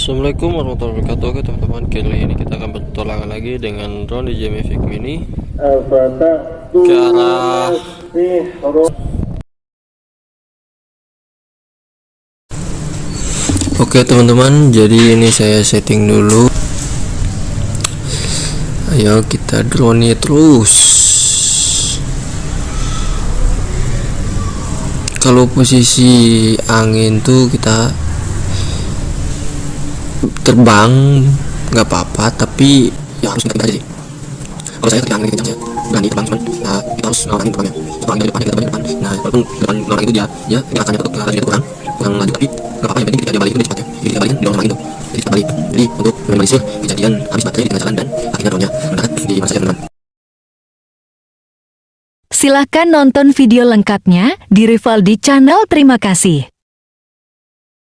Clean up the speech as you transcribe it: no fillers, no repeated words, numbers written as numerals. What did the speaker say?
Assalamualaikum warahmatullahi wabarakatuh. Oke teman-teman, kali ini kita akan bertolak lagi dengan drone DJI Mavic Mini ke arah Oke teman-teman, jadi ini saya setting dulu. Ayo kita drone terus. Kalau posisi angin tuh kita terbang nggak apa-apa, tapi ya harus kita aja sih. Kalau saya ketika angin kencang saya berani terbang, cuman kita harus ngawangin terbangnya. Kita orang dari depan, kita terbang depan. Nah walaupun depan orang itu dia gerakannya tetap kurang laju, tapi nggak apa-apa, yang penting kita dia balik itu cepatnya. Jadi kita balikin dorong gitu, jadi kita balik. Jadi untuk meminimalisir kejadian habis baterai di tengah jalan dan akhirnya drone-nya mendarat di mana saja teman-teman. Silahkan nonton video lengkapnya di Rivaldi Channel. Terima kasih.